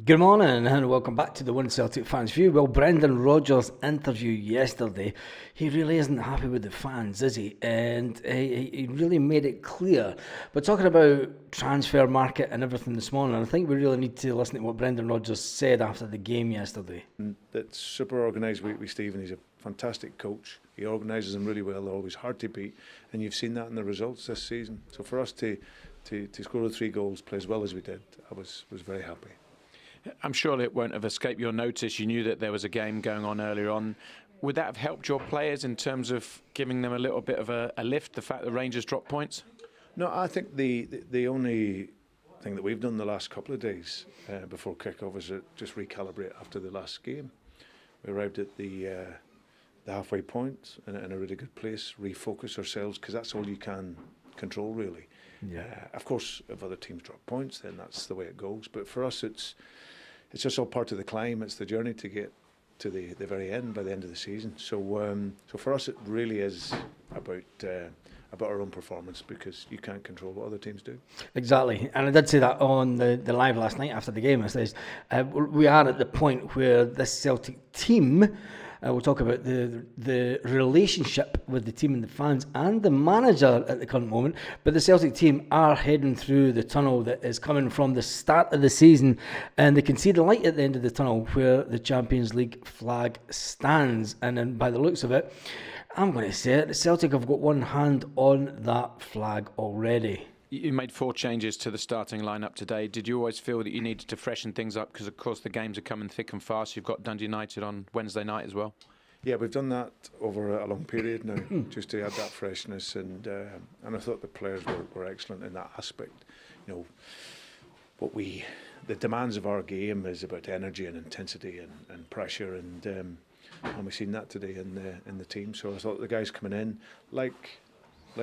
Good morning and welcome back to the One Celtic Fans View. Well, Brendan Rodgers' interview yesterday, he really isn't happy with the fans, is he? And he really made it clear. But talking about transfer market and everything this morning, I think we really need to listen to what Brendan Rodgers said after the game yesterday. That's super organised with Stephen. He's a fantastic coach. He organises them really well. They're always hard to beat, and you've seen that in the results this season. So for us to score the 3 goals, play as well as we did, I was very happy. I'm sure it won't have escaped your notice. You knew that there was a game going on earlier on. Would that have helped your players in terms of giving them a little bit of a lift, the fact that Rangers dropped points? No, I think the only thing that we've done the last couple of days before kick-off is just recalibrate after the last game. We arrived at the halfway point in a really good place, refocus ourselves, because that's all you can control, really. Yeah. Of course, if other teams drop points, then that's the way it goes. But for us, it's just all part of the climb. It's the journey to get to the very end, by the end of the season. So for us, it really is about our own performance, because you can't control what other teams do. Exactly, and I did say that on the live last night after the game. I says we are at the point where this Celtic team. We'll talk about the relationship with the team and the fans and the manager at the current moment. But the Celtic team are heading through the tunnel that is coming from the start of the season, and they can see the light at the end of the tunnel where the Champions League flag stands. And then by the looks of it, I'm going to say it, the Celtic have got one hand on that flag already. You made 4 changes to the starting lineup today. Did you always feel that you needed to freshen things up? Because, of course, the games are coming thick and fast. You've got Dundee United on Wednesday night as well. Yeah, we've done that over a long period now, just to add that freshness. And I thought the players were excellent in that aspect. You know, the demands of our game is about energy and intensity and pressure, and we've seen that today in the team. So I thought the guys coming in, like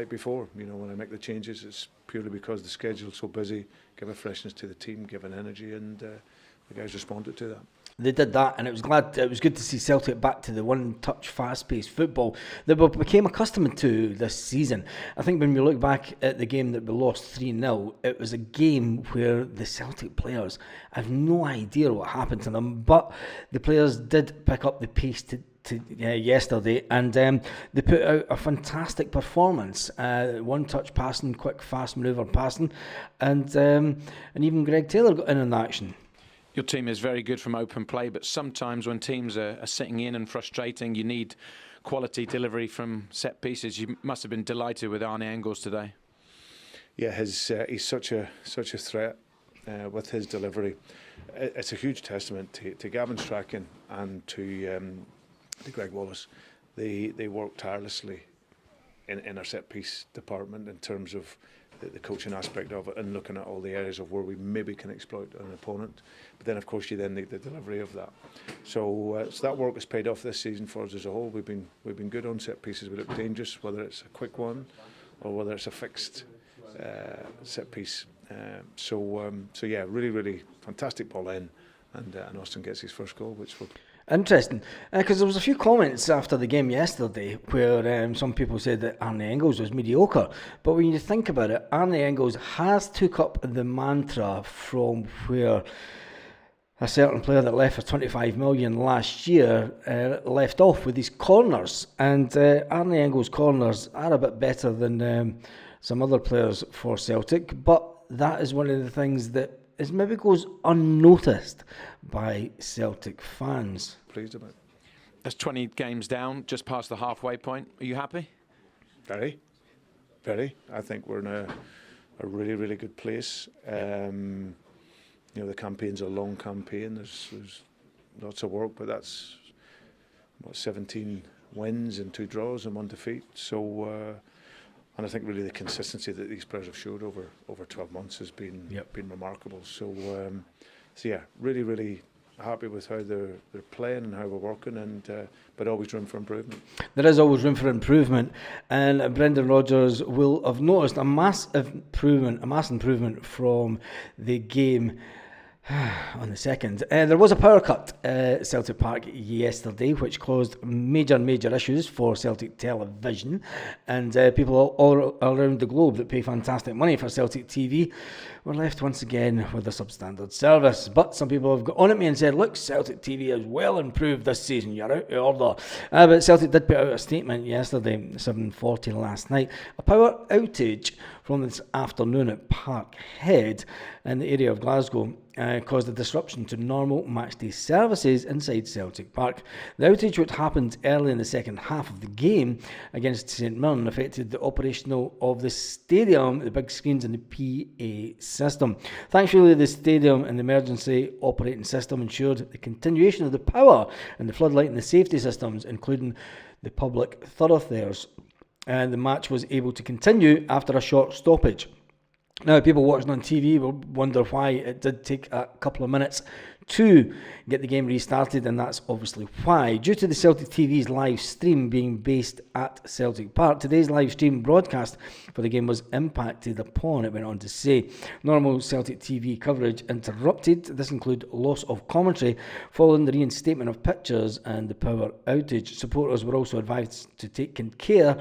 before, you know, when I make the changes, it's purely because the schedule's so busy, give a freshness to the team, give an energy, and the guys responded to that. They did that, and it was good to see Celtic back to the one-touch, fast-paced football that we became accustomed to this season. I think when we look back at the game that we lost 3-0, it was a game where the Celtic players have no idea what happened to them, but the players did pick up the pace yesterday, and they put out a fantastic performance. One-touch passing, quick, fast manoeuvre passing, and even Greg Taylor got in on the action. Your team is very good from open play, but sometimes when teams are sitting in and frustrating, you need quality delivery from set pieces. You must have been delighted with Arne Engels today. Yeah, he's such a threat with his delivery. It's a huge testament to Gavin Strachan and to Greg Wallace. They work tirelessly in our set piece department in terms of the coaching aspect of it and looking at all the areas of where we maybe can exploit an opponent. But then, of course, you then need the delivery of that. So that work has paid off this season for us as a whole. We've been good on set pieces. We look dangerous, whether it's a quick one or whether it's a fixed set piece. So yeah, really fantastic ball in, and Austin gets his first goal, which will. Interesting, because there was a few comments after the game yesterday where some people said that Arne Engels was mediocre. But when you think about it, Arne Engels has took up the mantra from where a certain player that left for 25 million last year left off with his corners. And Arne Engels' corners are a bit better than some other players for Celtic. But that is one of the things that maybe goes unnoticed by Celtic fans. Pleased about. That's 20 games down, just past the halfway point. Are you happy? Very. I think we're in a really good place. You know, the campaign's a long campaign. There's lots of work, but that's 17 wins and 2 draws and 1 defeat. So. And I think really the consistency that these players have showed over 12 months has been remarkable. So yeah, really happy with how they're playing and how we're working, and but always room for improvement. There is always room for improvement, and Brendan Rodgers will have noticed a mass improvement from the game On the 2nd. There was a power cut at Celtic Park yesterday, which caused major issues for Celtic television, and people all around the globe that pay fantastic money for Celtic TV were left once again with a substandard service. But some people have got on at me and said, look, Celtic TV has well improved this season, you're out of order. But Celtic did put out a statement yesterday, 7:40 last night. A power outage from this afternoon at Parkhead in the area of Glasgow caused a disruption to normal matchday services inside Celtic Park. The outage, which happened early in the second half of the game against St Mirren, affected the operational of the stadium, the big screens and the PA system. Thankfully, the stadium and the emergency operating system ensured the continuation of the power and the floodlight and the safety systems, including the public thoroughfares. And the match was able to continue after a short stoppage. Now, people watching on TV will wonder why it did take a couple of minutes to get the game restarted, and that's obviously why. Due to the Celtic TV's live stream being based at Celtic Park, today's live stream broadcast for the game was impacted upon, it went on to say. Normal Celtic TV coverage interrupted. This included loss of commentary following the reinstatement of pictures and the power outage. Supporters were also advised to take care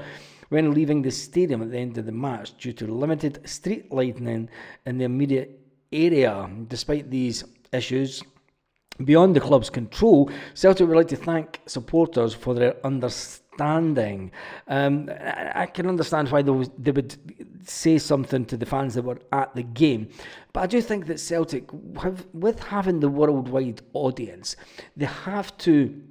when leaving the stadium at the end of the match due to limited street lighting in the immediate area. Despite these issues beyond the club's control, Celtic would like to thank supporters for their understanding. I can understand why they would say something to the fans that were at the game, but I do think that Celtic, with having the worldwide audience, they have to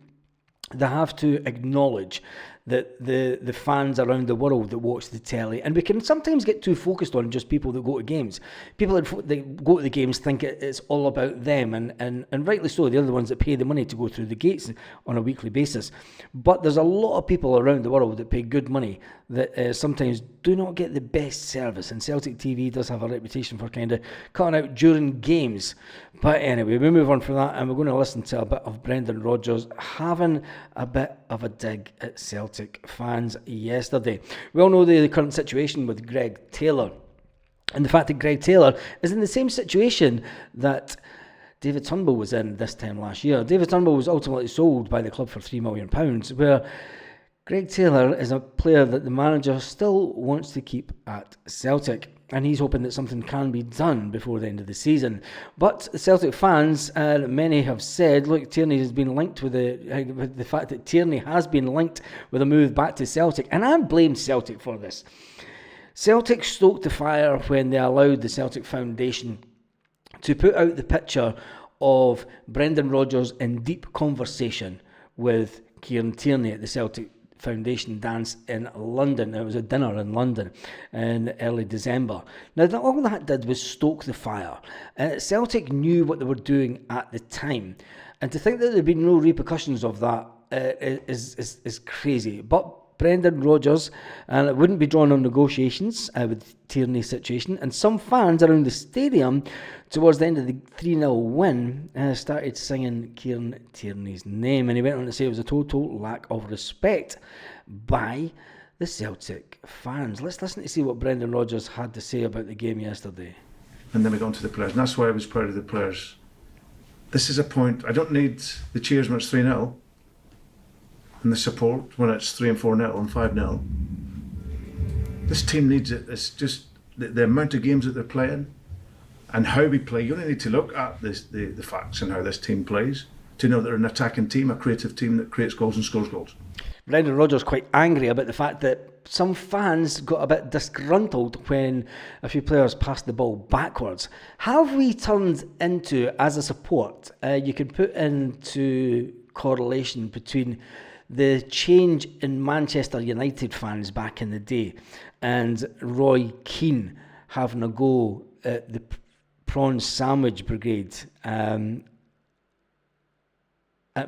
acknowledge that the fans around the world that watch the telly, and we can sometimes get too focused on just people that go to games. People that go to the games think it's all about them, and rightly so. They're the ones that pay the money to go through the gates on a weekly basis. But there's a lot of people around the world that pay good money that sometimes do not get the best service, and Celtic TV does have a reputation for kind of cutting out during games. But anyway, we move on from that, and we're going to listen to a bit of Brendan Rodgers having a bit of a dig at Celtic fans yesterday. We all know the current situation with Greg Taylor, and the fact that Greg Taylor is in the same situation that David Turnbull was in this time last year. David Turnbull was ultimately sold by the club for £3 million, where Greg Taylor is a player that the manager still wants to keep at Celtic, and he's hoping that something can be done before the end of the season. But Celtic fans, many have said, look, Tierney has been linked with the fact that Tierney has been linked with a move back to Celtic, and I blame Celtic for this. Celtic stoked the fire when they allowed the Celtic Foundation to put out the picture of Brendan Rodgers in deep conversation with Kieran Tierney at the Celtic Foundation dance in London. It was a dinner in London in early December. Now, all that did was stoke the fire. Celtic knew what they were doing at the time, and to think that there'd been no repercussions of that is crazy. But Brendan Rodgers wouldn't be drawn on negotiations with Tierney's situation, and some fans around the stadium towards the end of the 3-0 win started singing Kieran Tierney's name, and he went on to say it was a total lack of respect by the Celtic fans. Let's listen to see what Brendan Rodgers had to say about the game yesterday. And then we go on to the players, and that's why I was proud of the players. This is a point, I don't need the cheers when it's 3-0 and the support when it's 3 and 4-0 and 5-0. This team needs it. It's just the amount of games that they're playing and how we play. You only need to look at the facts and how this team plays to know they're an attacking team, a creative team that creates goals and scores goals. Brendan Rodgers quite angry about the fact that some fans got a bit disgruntled when a few players passed the ball backwards. Have we turned into, as a support, you can put into correlation between the change in Manchester United fans back in the day and Roy Keane having a go at the prawn sandwich brigade at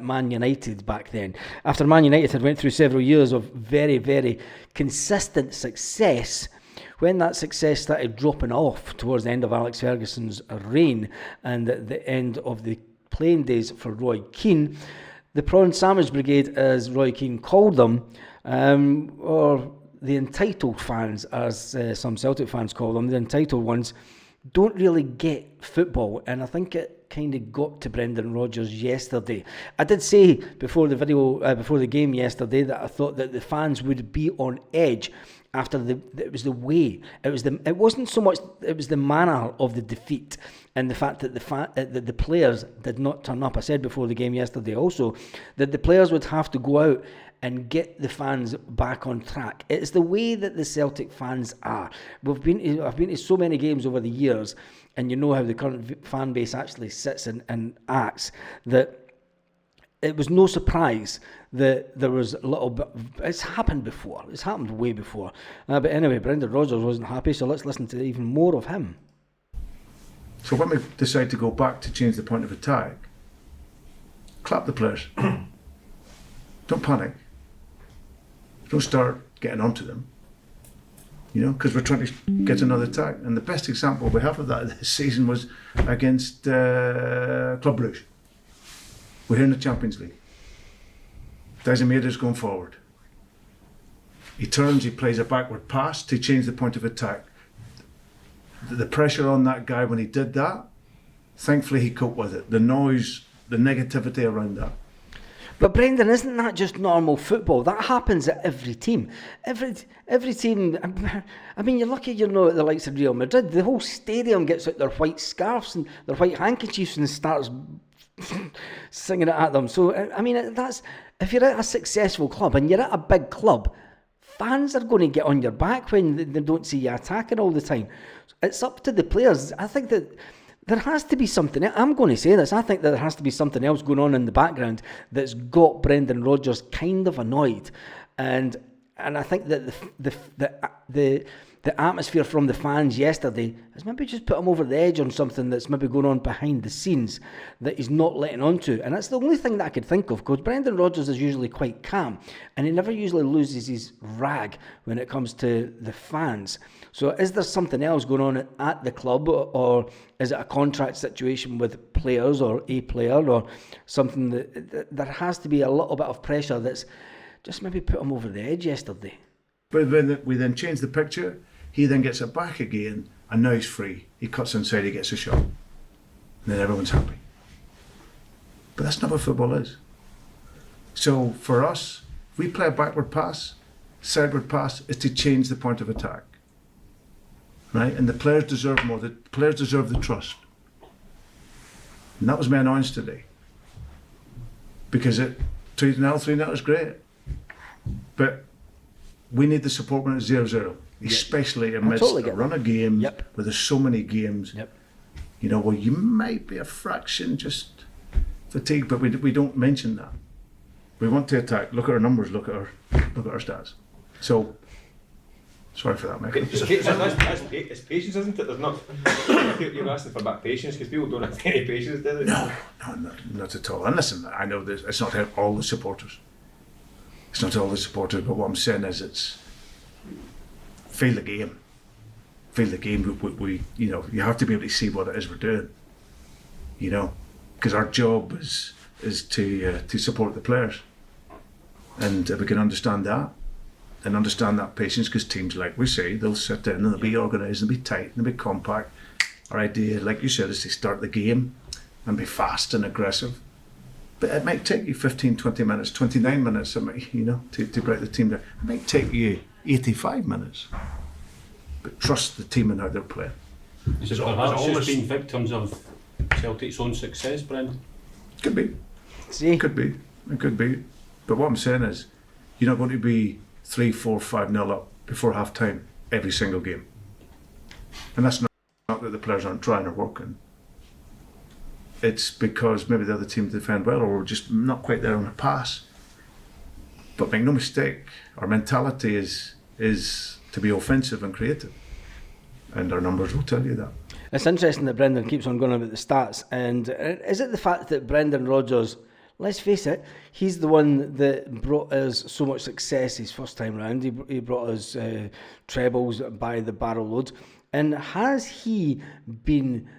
Man United back then. After Man United had went through several years of very, very consistent success, when that success started dropping off towards the end of Alex Ferguson's reign and at the end of the playing days for Roy Keane, the prawn sandwich brigade, as Roy Keane called them, or the entitled fans, as some Celtic fans call them, the entitled ones, don't really get football, and I think it kind of got to Brendan Rodgers yesterday. I did say before the game yesterday that I thought that the fans would be on edge after it was the manner of the defeat and the fact that the players did not turn up. I said before the game yesterday also that the players would have to go out and get the fans back on track. It's the way that the Celtic fans are. I've been to so many games over the years, and you know how the current fan base actually sits and acts, that it was no surprise that there was a little bit. It's happened before. It's happened way before. But anyway, Brendan Rodgers wasn't happy, so let's listen to even more of him. So when we decide to go back to change the point of attack, clap the players. Don't panic. Don't start getting onto them, because we're trying to get another attack. And the best example we have of that this season was against Club Brugge. We're here in the Champions League. Daisemeda's going forward. He turns, he plays a backward pass to change the point of attack. The pressure on that guy when he did that, thankfully he coped with it. The noise, the negativity around that. But Brendan, isn't that just normal football? That happens at every team. Every team. I mean, you're lucky you're not at the likes of Real Madrid. The whole stadium gets out their white scarves and their white handkerchiefs and starts singing it at them. So I mean, that's if you're at a successful club and you're at a big club, fans are going to get on your back when they don't see you attacking all the time. It's up to the players. I think that there has to be something. I'm going to say this. I think that there has to be something else going on in the background that's got Brendan Rodgers kind of annoyed, and I think that the atmosphere from the fans yesterday has maybe just put him over the edge on something that's maybe going on behind the scenes that he's not letting on to. And that's the only thing that I could think of, because Brendan Rodgers is usually quite calm and he never usually loses his rag when it comes to the fans. So is there something else going on at the club, or is it a contract situation with players or a player or something that there has to be a little bit of pressure that's just maybe put him over the edge yesterday? But when we then change the picture, he then gets it back again, and now he's free. He cuts inside, he gets a shot. And then everyone's happy. But that's not what football is. So for us, if we play a backward pass, sideward pass is to change the point of attack. Right? And the players deserve more. The players deserve the trust. And that was my annoyance today. Because 2-0, 3-0 is great. But we need the support when it's 0-0. Especially amidst a run of games where there's so many games, where you might be a fraction just fatigued, but we don't mention that. We want to attack. Look at our numbers. Look at our stats. So, sorry for that, Michael. It's patience, isn't it? There's not. You're asking for back patience because people don't have any patience, do they? No, not at all. And listen, I know this. It's not all the supporters. It's not all the supporters, but what I'm saying is it's. Feel the game. We you have to be able to see what it is we're doing. Because our job is to support the players, and if we can understand that, and understand that patience, because teams, like we say, they'll sit down and they'll be organised and be tight and they'll be compact. Our idea, like you said, is to start the game and be fast and aggressive. But it might take you 15, 20 minutes, 29 minutes, to break the team down. It might take you 85 minutes. But trust the team and how they're playing. Is it perhaps just been victims of Celtic's own success, Brendan? Could be. It could be. But what I'm saying is, you're not going to be 3, 4, 5-0 up before half time every single game. And that's not that the players aren't trying or working. It's because maybe the other team defend well, or we're just not quite there on a pass. But make no mistake, our mentality is to be offensive and creative. And our numbers will tell you that. It's interesting that Brendan keeps on going about the stats. And is it the fact that Brendan Rodgers, let's face it, he's the one that brought us so much success his first time round. He brought us trebles by the barrel loads. And has he been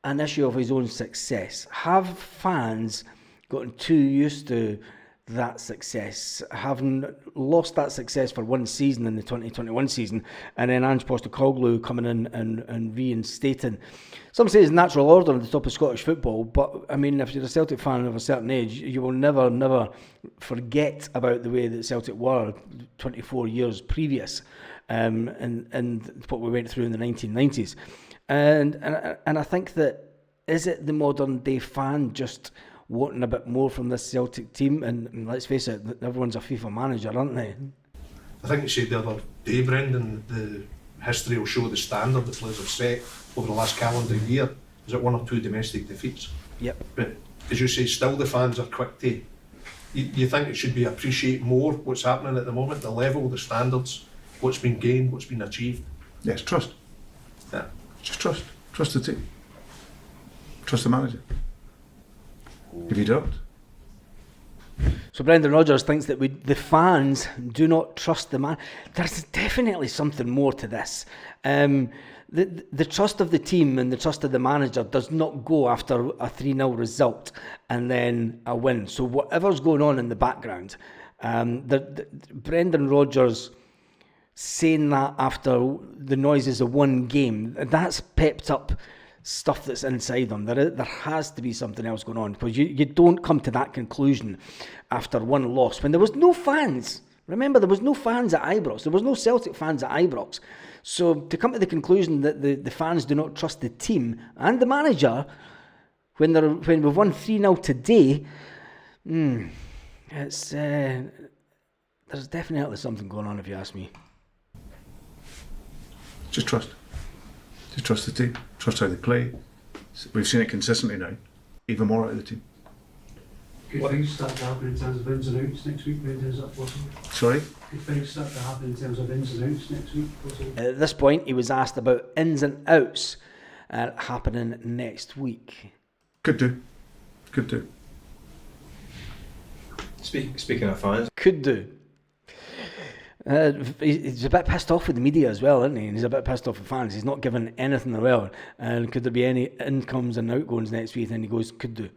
an issue of his own success? Have fans gotten too used to that success, having lost that success for one season in the 2021 season, and then Ange Postecoglou coming in and reinstating, some say it's natural order at the top of Scottish football, but I mean, if you're a Celtic fan of a certain age, you will never forget about the way that Celtic were 24 years previous, and what we went through in the 1990s. And I think that, is it the modern day fan just wanting a bit more from this Celtic team? And let's face it, everyone's a FIFA manager, aren't they? I think you said the other day, Brendan, the history will show the standard the players have set over the last calendar year. Is it 1 or 2 domestic defeats? Yep. But as you say, still the fans are quick to. You think it should be appreciate more what's happening at the moment, the level, the standards, what's been gained, what's been achieved. Yes, trust. Yeah. Just trust. Trust the team. Trust the manager. If you don't. So Brendan Rodgers thinks that the fans do not trust the man. There's definitely something more to this. The trust of the team and the trust of the manager does not go after a 3-0 result and then a win. So whatever's going on in the background, Brendan Rodgers saying that after the noises of one game, that's pepped up stuff that's inside them. There has to be something else going on, because you don't come to that conclusion after one loss when there was no fans. Remember, there was no fans at Ibrox. There was no Celtic fans at Ibrox. So to come to the conclusion that the fans do not trust the team and the manager when we've won 3-0 today, it's there's definitely something going on, if you ask me. Just trust. Just trust the team. Trust how they play. We've seen it consistently now. Even more out of the team. Good things start to happen in terms of ins and outs next week, Brendan, is that possible? Sorry? Good things start to happen in terms of ins and outs next week, possible? At this point, he was asked about ins and outs happening next week. Could do. Could do. Speaking of fans, Could do. He's a bit pissed off with the media as well, isn't he? And he's a bit pissed off with fans. He's not given anything away. And could there be any incomes and outgoings next week? And he goes, could do.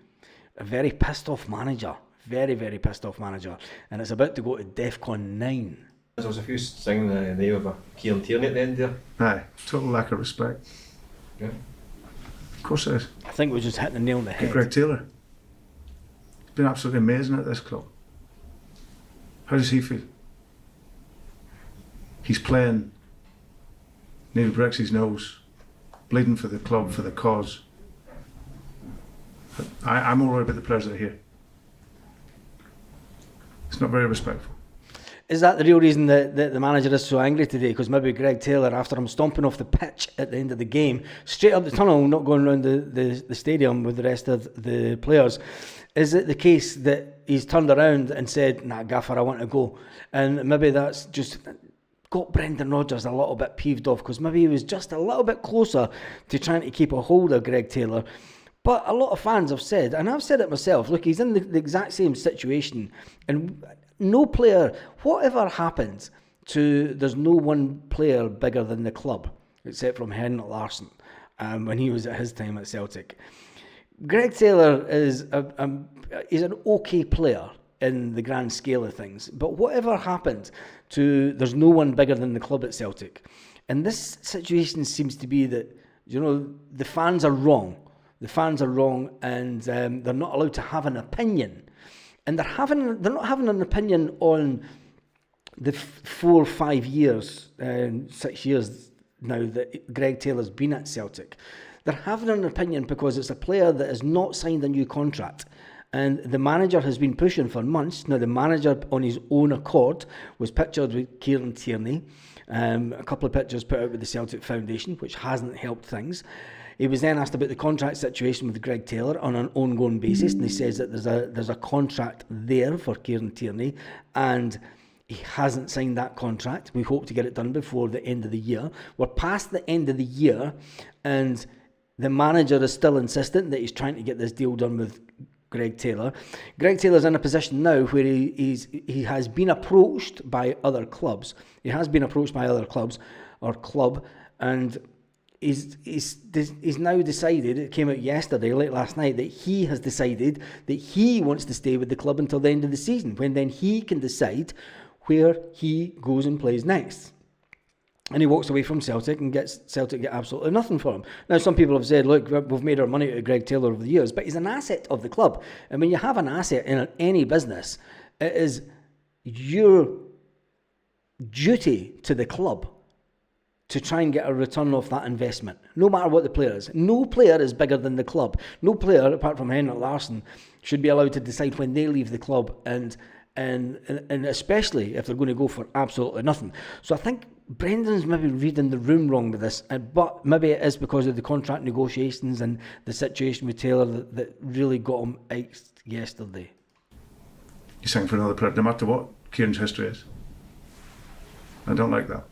A very pissed off manager. Very, very pissed off manager. And it's about to go to DEFCON 9. there was a few singing the name of a Kieran Tierney at the end there. Aye, total lack of respect. Yeah. Of course it is. I think we just hit the nail on the head. Greg Taylor. He's been absolutely amazing at this club. How does he feel? He's playing, nearly breaks his nose, bleeding for the club, for the cause. I'm more worried about the players that are here. It's not very respectful. Is that the real reason that the manager is so angry today? Because maybe Greg Taylor, after him stomping off the pitch at the end of the game, straight up the tunnel, not going around the stadium with the rest of the players, is it the case that he's turned around and said, nah, Gaffer, I want to go? And maybe that's just got Brendan Rodgers a little bit peeved off, because maybe he was just a little bit closer to trying to keep a hold of Greg Taylor. But a lot of fans have said, and I've said it myself, look, he's in the exact same situation, and no player, whatever happens to, there's no one player bigger than the club, except from Henrik Larsson, when he was at his time at Celtic. Greg Taylor is he's an okay player in the grand scale of things, but whatever happened to, there's no one bigger than the club at Celtic. And this situation seems to be that, you know, the fans are wrong. The fans are wrong, and they're not allowed to have an opinion. And they're not having an opinion on the 4 or 5 years, 6 years now that Greg Taylor's been at Celtic. They're having an opinion because it's a player that has not signed a new contract. And the manager has been pushing for months. Now, the manager, on his own accord, was pictured with Kieran Tierney. A couple of pictures put out with the Celtic Foundation, which hasn't helped things. He was then asked about the contract situation with Greg Taylor on an ongoing basis, and he says that there's a contract there for Kieran Tierney, and he hasn't signed that contract. We hope to get it done before the end of the year. We're past the end of the year, and the manager is still insistent that he's trying to get this deal done with Greg Taylor. Greg Taylor's in a position now where he has been approached by other clubs. He has been approached by other clubs or club, and he's now decided, it came out yesterday, late last night, that he has decided that he wants to stay with the club until the end of the season, when then he can decide where he goes and plays next. And he walks away from Celtic and gets Celtic get absolutely nothing for him. Now, some people have said, look, we've made our money out of Greg Taylor over the years, but he's an asset of the club. And when you have an asset in any business, it is your duty to the club to try and get a return off that investment, no matter what the player is. No player is bigger than the club. No player, apart from Henrik Larsson, should be allowed to decide when they leave the club, and especially if they're going to go for absolutely nothing. So I think Brendan's maybe reading the room wrong with this, but maybe it is because of the contract negotiations and the situation with Taylor that really got him iced yesterday. You sign for another player, no matter what Kieran's history is. I don't like that.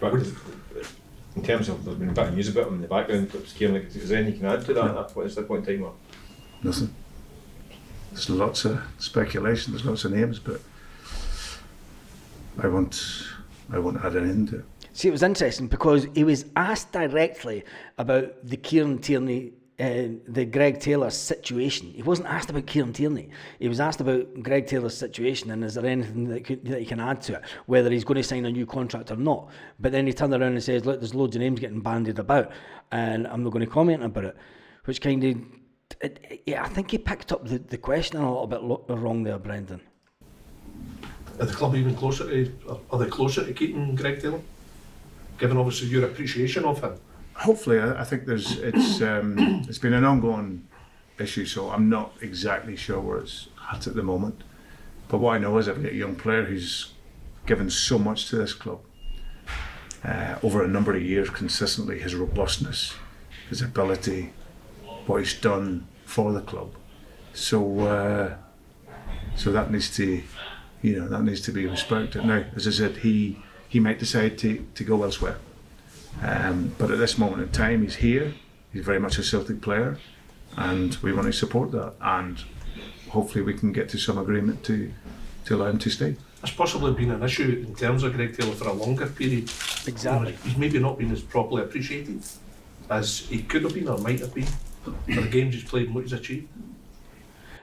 But in terms of, there's been a bit of news about him in the background, Kieran, is there anything you can add to that at this point in time? Or? Nothing. There's lots of speculation, there's lots of names, but I won't add anything to it. See, it was interesting because he was asked directly about the Kieran Tierney, the Greg Taylor situation. He wasn't asked about Kieran Tierney. He was asked about Greg Taylor's situation and is there anything that he can add to it, whether he's going to sign a new contract or not. But then he turned around and says, look, there's loads of names getting bandied about and I'm not going to comment about it, which kind of, I think he picked up the question a little bit wrong there, Brendan. Are the club even closer to, are they closer to keeping Greg Taylor? Given obviously your appreciation of him. Hopefully, I think it's been an ongoing issue, so I'm not exactly sure where it's at the moment. But what I know is I've got a young player who's given so much to this club over a number of years consistently. His robustness, his ability, what he's done for the club. So that needs to, that needs to be respected. Now, as I said, he might decide to go elsewhere. But at this moment in time, he's here. He's very much a Celtic player, and we want to support that. And hopefully, we can get to some agreement to allow him to stay. It's possibly been an issue in terms of Greg Taylor for a longer period. Exactly. He's maybe not been as properly appreciated as he could have been or might have been for the games he's played and what he's achieved.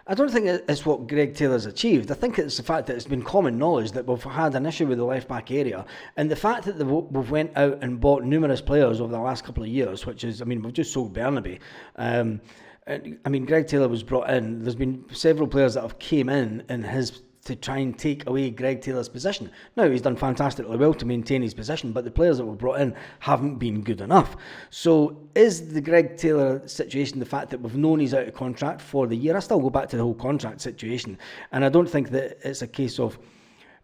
I don't think it's what Greg Taylor's achieved. I think it's the fact that it's been common knowledge that we've had an issue with the left-back area, and the fact that we've went out and bought numerous players over the last couple of years, which is, we've just sold Burnaby. Greg Taylor was brought in. There's been several players that have came in to try and take away Greg Taylor's position. Now, he's done fantastically well to maintain his position, but the players that were brought in haven't been good enough. So is the Greg Taylor situation the fact that we've known he's out of contract for the year? I still go back to the whole contract situation, and I don't think that it's a case of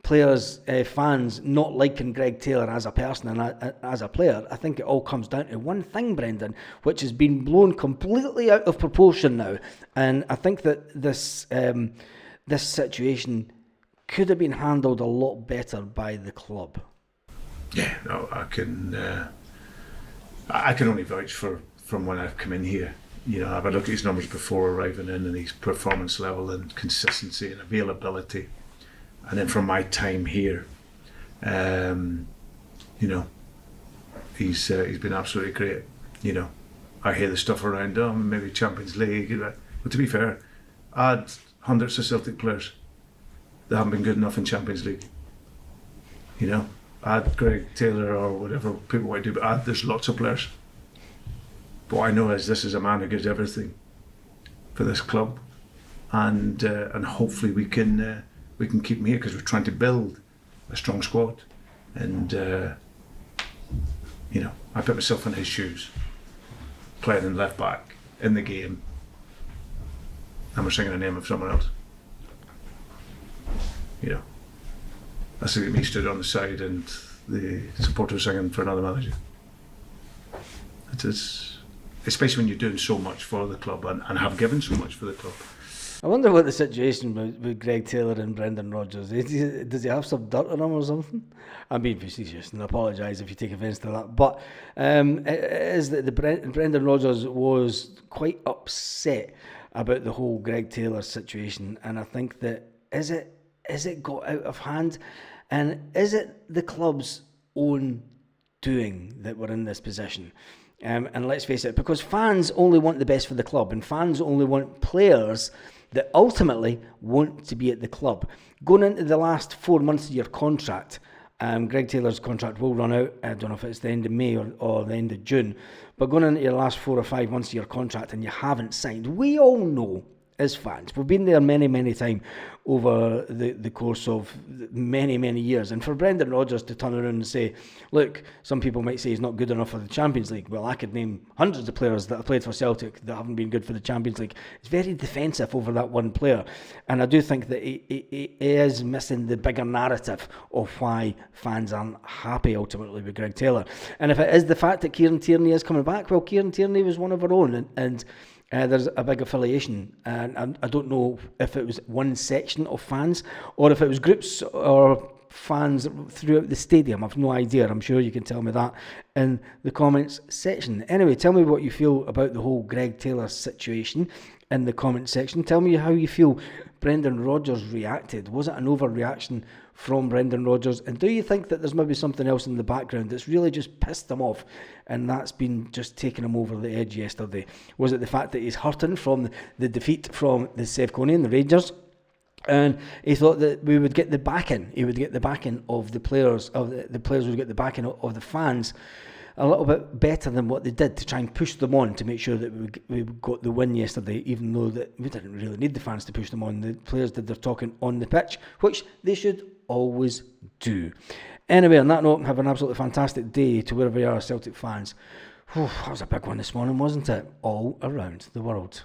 players, fans not liking Greg Taylor as a person and as a player. I think it all comes down to one thing, Brendan, which has been blown completely out of proportion now, and I think that this situation could have been handled a lot better by the club. Yeah, no, I can only vouch from when I've come in here. I've had a look at his numbers before arriving in and his performance level and consistency and availability. And then from my time here, he's been absolutely great. I hear the stuff around, maybe Champions League. But to be fair, I'd hundreds of Celtic players that haven't been good enough in Champions League. Add Greg Taylor or whatever people want to do, but there's lots of players. But what I know is this is a man who gives everything for this club, and hopefully we can keep him here because we're trying to build a strong squad. And I put myself in his shoes, playing in left back in the game. And we're singing the name of someone else. That's like me stood on the side and the supporters singing for another manager. It is, especially when you're doing so much for the club and have given so much for the club. I wonder what the situation with Greg Taylor and Brendan Rodgers is. Does he have some dirt on him or something? I'm being facetious and I apologise if you take offence to that. But it is that Brendan Rodgers was quite upset about the whole Greg Taylor situation, and I think that is it got out of hand, and is it the club's own doing that we're in this position? And let's face it, because fans only want the best for the club, and fans only want players that ultimately want to be at the club. Going into the last 4 months of your contract, Greg Taylor's contract will run out. I don't know if it's the end of May or the end of June, but going into your last 4 or 5 months of your contract and you haven't signed, we all know as fans, we've been there many times over the course of many years, and for Brendan Rodgers to turn around and say, look, some people might say he's not good enough for the Champions League. Well, I could name hundreds of players that have played for Celtic that haven't been good for the Champions League. It's very defensive over that one player, and I do think that he is missing the bigger narrative of why fans aren't happy ultimately with Greg Taylor. And if it is the fact that Kieran Tierney is coming back, well, Kieran Tierney was one of our own, and there's a big affiliation, and I don't know if it was one section of fans or if it was groups or fans throughout the stadium. I've no idea. I'm sure you can tell me that in the comments section. Anyway, tell me what you feel about the whole Greg Taylor situation in the comments section. Tell me how you feel Brendan Rodgers reacted. Was it an overreaction from Brendan Rodgers? And do you think that there's maybe something else in the background that's really just pissed him off and that's been just taking him over the edge yesterday? Was it the fact that he's hurting from the defeat from the Sevconian, the Rangers? And he thought that we would get the backing. He would get the backing of the players, the players would get the backing of the fans a little bit better than what they did to try and push them on to make sure that we got the win yesterday, even though that we didn't really need the fans to push them on. The players did their talking on the pitch, which they should always do. Anyway, on that note, have an absolutely fantastic day to wherever you are, Celtic fans. That was a big one this morning, wasn't it? All around the world.